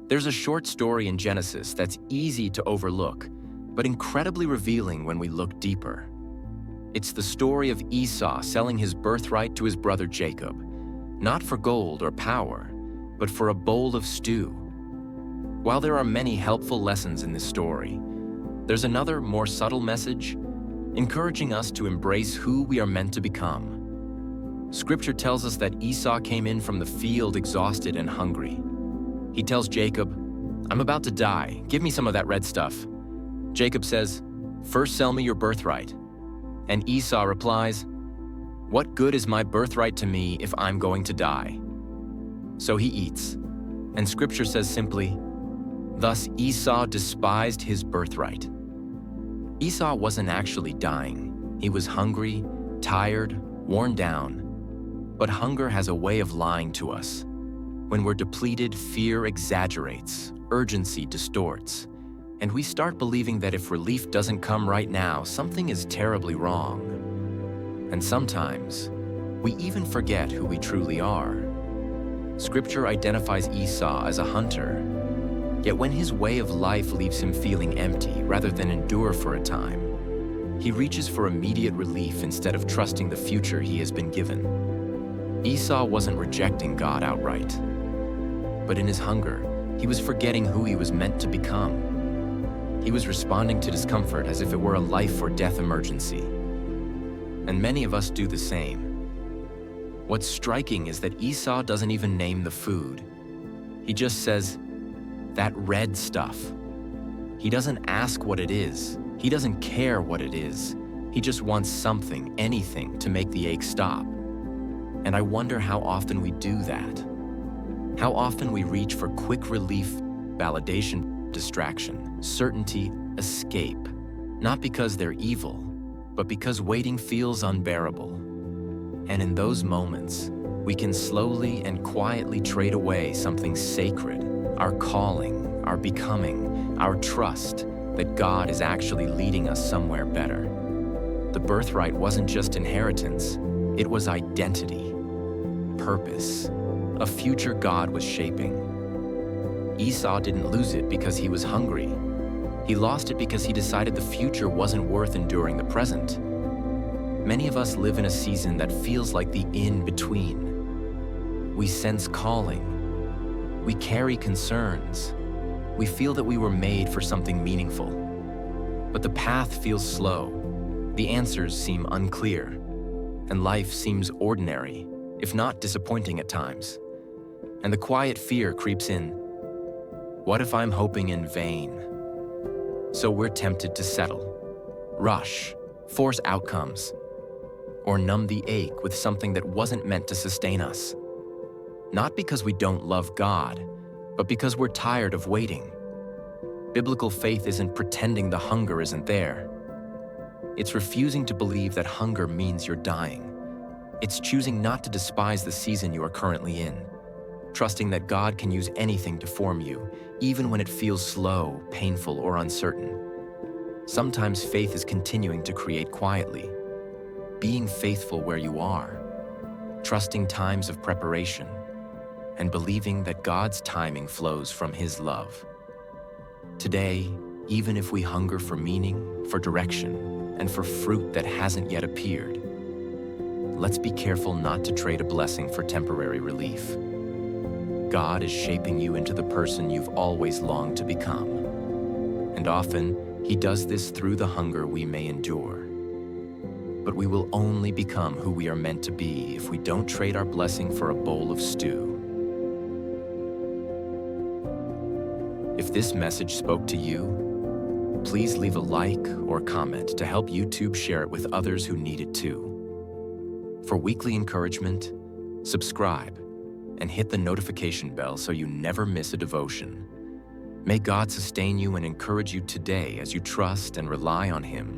There's a short story in Genesis that's easy to overlook, but incredibly revealing when we look deeper. It's the story of Esau selling his birthright to his brother Jacob, not for gold or power, but for a bowl of stew. While there are many helpful lessons in this story, there's another, more subtle message, encouraging us to embrace who we are meant to become. Scripture tells us that Esau came in from the field exhausted and hungry. He tells Jacob, "I'm about to die, give me some of that red stuff." Jacob says, "First sell me your birthright." And Esau replies, "What good is my birthright to me if I'm going to die?" So he eats, and Scripture says simply, "Thus Esau despised his birthright." Esau wasn't actually dying. He was hungry, tired, worn down. But hunger has a way of lying to us. When we're depleted, fear exaggerates, urgency distorts, and we start believing that if relief doesn't come right now, something is terribly wrong. And sometimes, we even forget who we truly are. Scripture identifies Esau as a hunter, yet when his way of life leaves him feeling empty rather than endure for a time, he reaches for immediate relief instead of trusting the future he has been given. Esau wasn't rejecting God outright, but in his hunger, he was forgetting who he was meant to become. He was responding to discomfort as if it were a life or death emergency. And many of us do the same. What's striking is that Esau doesn't even name the food. He just says, "That red stuff." He doesn't ask what it is. He doesn't care what it is. He just wants something, anything, to make the ache stop. And I wonder how often we do that. How often we reach for quick relief, validation, distraction, certainty, escape, not because they're evil, but because waiting feels unbearable. And in those moments, we can slowly and quietly trade away something sacred, our calling, our becoming, our trust that God is actually leading us somewhere better. The birthright wasn't just inheritance, it was identity, purpose, a future God was shaping. Esau didn't lose it because he was hungry. He lost it because he decided the future wasn't worth enduring the present. Many of us live in a season that feels like the in-between. We sense calling. We carry concerns. We feel that we were made for something meaningful. But the path feels slow. The answers seem unclear. And life seems ordinary, if not disappointing at times. And the quiet fear creeps in. What if I'm hoping in vain? So we're tempted to settle, rush, force outcomes, or numb the ache with something that wasn't meant to sustain us. Not because we don't love God, but because we're tired of waiting. Biblical faith isn't pretending the hunger isn't there. It's refusing to believe that hunger means you're dying. It's choosing not to despise the season you are currently in, trusting that God can use anything to form you, even when it feels slow, painful, or uncertain. Sometimes faith is continuing to create quietly, being faithful where you are, trusting times of preparation, and believing that God's timing flows from His love. Today, even if we hunger for meaning, for direction, and for fruit that hasn't yet appeared, let's be careful not to trade a blessing for temporary relief. God is shaping you into the person you've always longed to become. And often, He does this through the hunger we may endure. But we will only become who we are meant to be if we don't trade our blessing for a bowl of stew. If this message spoke to you, please leave a like or comment to help YouTube share it with others who need it too. For weekly encouragement, subscribe and hit the notification bell so you never miss a devotion. May God sustain you and encourage you today as you trust and rely on Him